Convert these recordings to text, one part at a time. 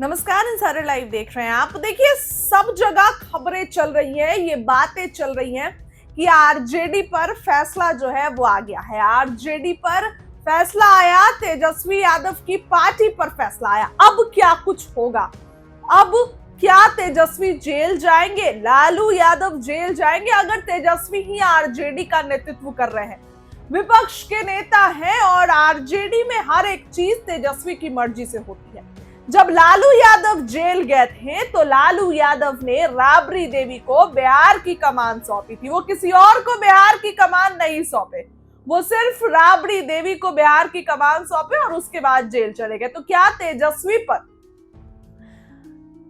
नमस्कार, insider live देख रहे हैं आप। देखिए, सब जगह खबरें चल रही है, ये बातें चल रही हैं कि आरजेडी पर फैसला जो है वो आ गया है। आरजेडी पर फैसला आया, तेजस्वी यादव की पार्टी पर फैसला आया। अब क्या कुछ होगा? अब क्या तेजस्वी जेल जाएंगे? लालू यादव जेल जाएंगे अगर तेजस्वी ही आरजेडी का नेतृत्व कर रहे हैं? विपक्ष के नेता हैं और आरजेडी में हर एक चीज तेजस्वी की मर्जी से होती है। जब लालू यादव जेल गए थे तो लालू यादव ने राबड़ी देवी को बिहार की कमान सौंपी थी। वो किसी और को बिहार की कमान नहीं सौंपे, वो सिर्फ राबड़ी देवी को बिहार की कमान सौंपे और उसके बाद जेल चले गए। तो क्या तेजस्वी पर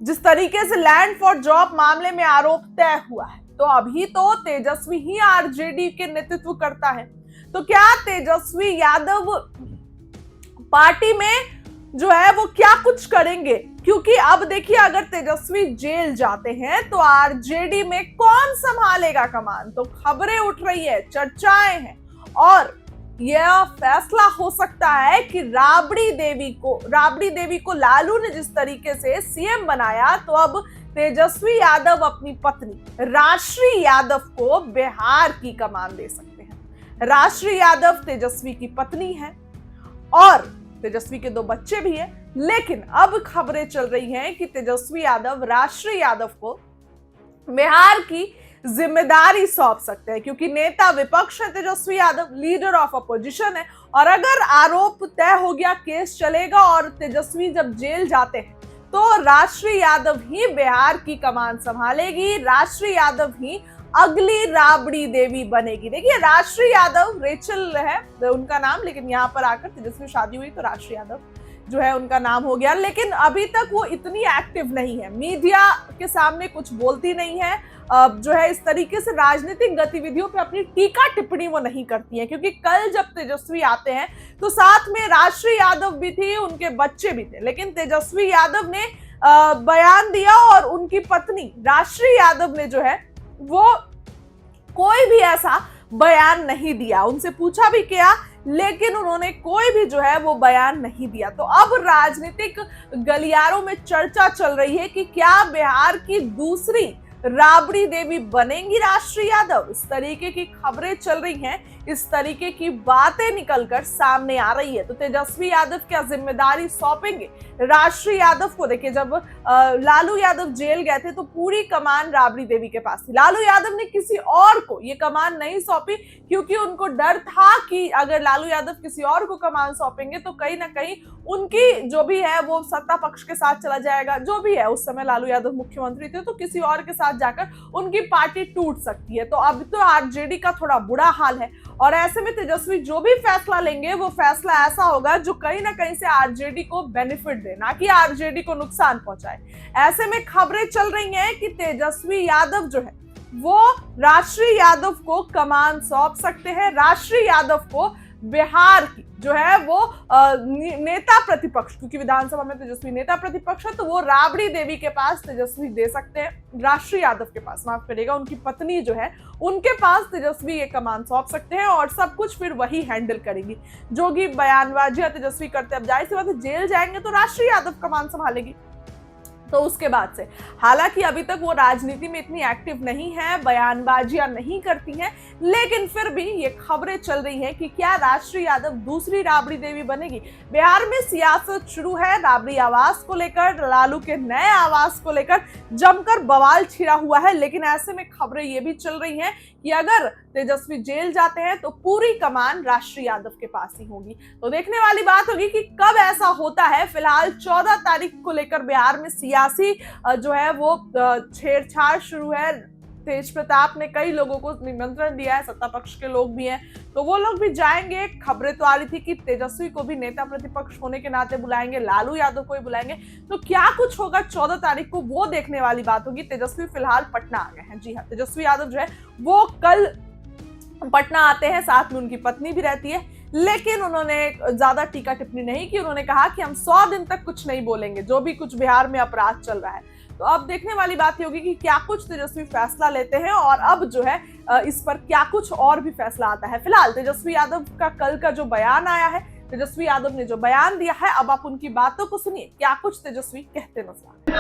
जिस तरीके से लैंड फॉर जॉब मामले में आरोप तय हुआ है, तो अभी तो तेजस्वी ही आरजेडी के नेतृत्व करता है, तो क्या तेजस्वी यादव पार्टी में जो है वो क्या कुछ करेंगे? क्योंकि अब देखिए, अगर तेजस्वी जेल जाते हैं तो आरजेडी में कौन संभालेगा कमान? तो खबरें उठ रही है, चर्चाएं हैं और यह फैसला हो सकता है कि राबड़ी देवी को लालू ने जिस तरीके से सीएम बनाया, तो अब तेजस्वी यादव अपनी पत्नी राष्ट्री यादव को बिहार की कमान दे सकते हैं। राष्ट्री यादव तेजस्वी की पत्नी है और तेजस्वी के 2 बच्चे भी हैं, लेकिन अब खबरें चल रही हैं कि तेजस्वी यादव राष्ट्री यादव को बिहार की जिम्मेदारी सौंप सकते हैं, क्योंकि नेता विपक्ष है Tejashwi Yadav, leader of opposition है। और अगर आरोप तय हो गया, केस चलेगा और तेजस्वी जब जेल जाते हैं तो राष्ट्री यादव ही बिहार की कमान संभालेगी, राष्ट्री यादव ही अगली राबड़ी देवी बनेगी। देखिए, राष्ट्री यादव रेचल है उनका नाम, लेकिन यहाँ पर आकर तेजस्वी शादी हुई तो राष्ट्री यादव जो है उनका नाम हो गया। लेकिन अभी तक वो इतनी एक्टिव नहीं है, मीडिया के सामने कुछ बोलती नहीं है, जो है इस तरीके से राजनीतिक गतिविधियों पे अपनी टीका टिप्पणी वो नहीं करती है। क्योंकि कल जब तेजस्वी आते हैं तो साथ में राष्ट्री यादव भी थी, उनके बच्चे भी थे, लेकिन तेजस्वी यादव ने बयान दिया और उनकी पत्नी राष्ट्री यादव ने जो है वो कोई भी ऐसा बयान नहीं दिया। उनसे पूछा भी किया, लेकिन उन्होंने कोई भी जो है वो बयान नहीं दिया। तो अब राजनीतिक गलियारों में चर्चा चल रही है कि क्या बिहार की दूसरी राबड़ी देवी बनेंगी राष्ट्री यादव? इस तरीके की खबरें चल रही हैं, इस तरीके की बातें निकलकर सामने आ रही है। तो तेजस्वी यादव क्या जिम्मेदारी सौंपेंगे राष्ट्री यादव को? देखिए, जब लालू यादव जेल गए थे तो पूरी कमान राबड़ी देवी के पास थी। लालू यादव ने किसी और को ये कमान नहीं सौंपी, क्योंकि उनको डर था कि अगर लालू यादव किसी और को कमान सौंपेंगे तो कहीं ना कहीं उनकी जो भी है वो सत्ता पक्ष के साथ चला जाएगा। जो भी है, उस समय लालू यादव मुख्यमंत्री थे, तो किसी और के साथ जाकर उनकी पार्टी टूट सकती है। तो अब तो आरजेडी का थोड़ा बुरा हाल है और ऐसे में तेजस्वी जो भी फैसला लेंगे वो फैसला ऐसा होगा जो कहीं ना कहीं से आरजेडी को बेनिफिट दे, ना कि आरजेडी को नुकसान पहुंचाए। ऐसे में खबरें चल रही हैं कि तेजस्वी यादव जो है वो राष्ट्री यादव को कमान सौंप सकते हैं। राष्ट्री यादव को बिहार की जो है वो नेता प्रतिपक्ष, क्योंकि विधानसभा में तेजस्वी नेता प्रतिपक्ष है, तो वो राबड़ी देवी के पास तेजस्वी दे सकते हैं। राष्ट्री यादव के पास, माफ करिएगा, उनकी पत्नी जो है उनके पास तेजस्वी ये कमान सौंप सकते हैं और सब कुछ फिर वही हैंडल करेगी। जो भी बयानबाजी तेजस्वी करते, अब जाहिर सी बात है जेल जाएंगे तो राष्ट्री यादव कमान संभालेगी। तो उसके बाद से, हालांकि अभी तक वो राजनीति में इतनी एक्टिव नहीं है, बयानबाजियां नहीं करती हैं, लेकिन फिर भी ये खबरें चल रही हैं कि क्या राष्ट्री यादव दूसरी राबड़ी देवी बनेगी। बिहार में सियासत शुरू है, राबड़ी आवास को लेकर, लालू के नए आवास को लेकर जमकर बवाल छिड़ा हुआ है। लेकिन ऐसे में खबरें ये भी चल रही हैं कि अगर तेजस्वी जेल जाते हैं तो पूरी कमान राष्ट्री यादव के पास ही होगी। तो देखने वाली बात होगी कि कब ऐसा होता है। फिलहाल 14 तारीख को लेकर बिहार में सियासी जो है वो छेड़छाड़ शुरू है। तेज प्रताप ने कई लोगों को निमंत्रण दिया है, सत्ता पक्ष के लोग भी हैं, तो वो लोग भी जाएंगे। खबरें तो आ रही थी कि तेजस्वी को भी नेता प्रतिपक्ष होने के नाते बुलाएंगे, लालू यादव को भी बुलाएंगे। तो क्या कुछ होगा 14 तारीख को, वो देखने वाली बात होगी। तेजस्वी फिलहाल पटना आ गए हैं। जी हाँ, तेजस्वी यादव जो है वो कल पटना आते हैं, साथ में उनकी पत्नी भी रहती है, लेकिन उन्होंने ज्यादा टीका टिप्पणी नहीं की। उन्होंने कहा कि हम 100 दिन तक कुछ नहीं बोलेंगे, जो भी कुछ बिहार में अपराध चल रहा है। तो अब देखने वाली बात ये होगी कि क्या कुछ तेजस्वी फैसला लेते हैं और अब जो है इस पर क्या कुछ और भी फैसला आता है। फिलहाल तेजस्वी यादव का कल का जो बयान आया है तेजस्वी यादव ने जो बयान दिया है, अब आप उनकी बातों को सुनिए, क्या कुछ तेजस्वी कहते नजर आते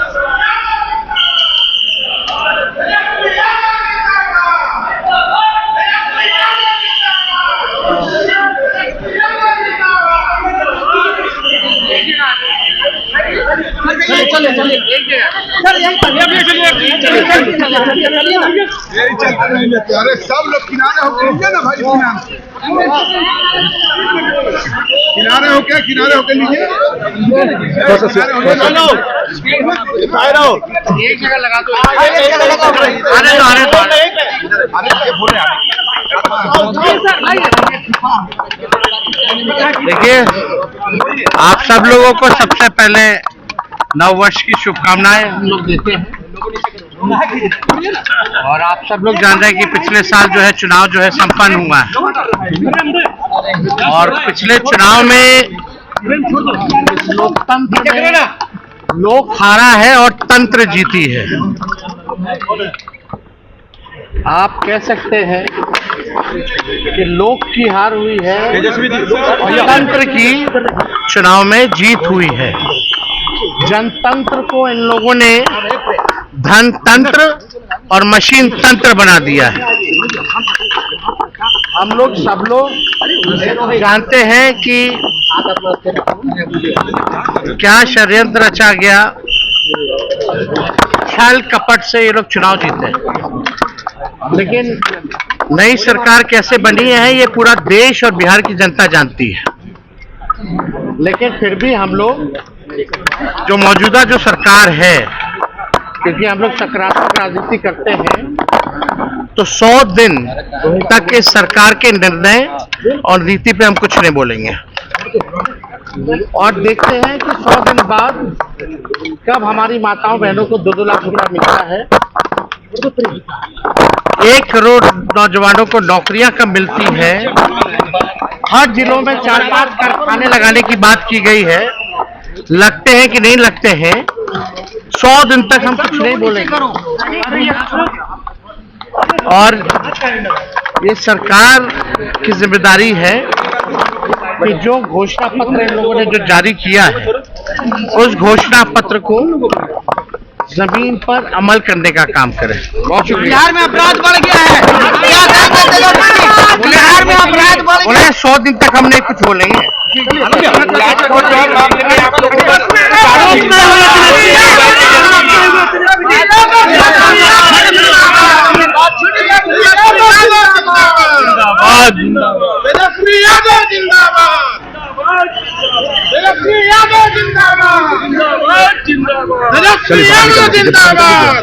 अरे सब लोग किनारे होकर लीजिए ना भाई, किनारे हो क्या, किनारे होकर लीजिए। एक जगह लगा दो, देखिए, आप सब लोगों को सबसे पहले नव वर्ष की शुभकामनाएं हम लोग देते हैं। और आप सब लोग जान रहे हैं कि पिछले साल जो है चुनाव जो है संपन्न हुआ है, और पिछले चुनाव में लोकतंत्र में लोक हारा है और तंत्र जीती है। आप कह सकते हैं कि लोक की हार हुई है और तंत्र की चुनाव में जीत हुई है। जनतंत्र को इन लोगों ने धन तंत्र और मशीन तंत्र बना दिया है। हम लोग सब लोग जानते हैं कि क्या षड्यंत्र रचा गया, छल कपट से ये लोग चुनाव जीते। लेकिन नई सरकार कैसे बनी है ये पूरा देश और बिहार की जनता जानती है। लेकिन फिर भी हम लोग जो मौजूदा जो सरकार है, क्योंकि हम लोग सकारात्मक राजनीति करते हैं, तो 100 दिन तक इस सरकार के निर्णय और नीति पे हम कुछ नहीं बोलेंगे। और देखते हैं कि 100 दिन बाद कब हमारी माताओं बहनों को 2-2 लाख रुपया मिलता है, 1 करोड़ नौजवानों को नौकरियां कब मिलती है, हर जिलों में 4-5 कारखाने लगाने की बात की गई है। लगते हैं कि नहीं लगते हैं, 100 दिन तक हम कुछ नहीं बोलेंगे। और ये सरकार की जिम्मेदारी है कि जो घोषणा पत्र इन लोगों ने जो जारी किया है, उस घोषणा पत्र को जमीन पर अमल करने का काम करें। बिहार में अपराध बढ़ गया है, बिहार में अपराध बढ़ गया। 100 दिन तक हम नहीं कुछ बोलेंगे। तेजस्वी यादव जिंदाबाद, तेजस्वी यादव जिंदाबाद, तेजस्वी यादव जिंदाबाद।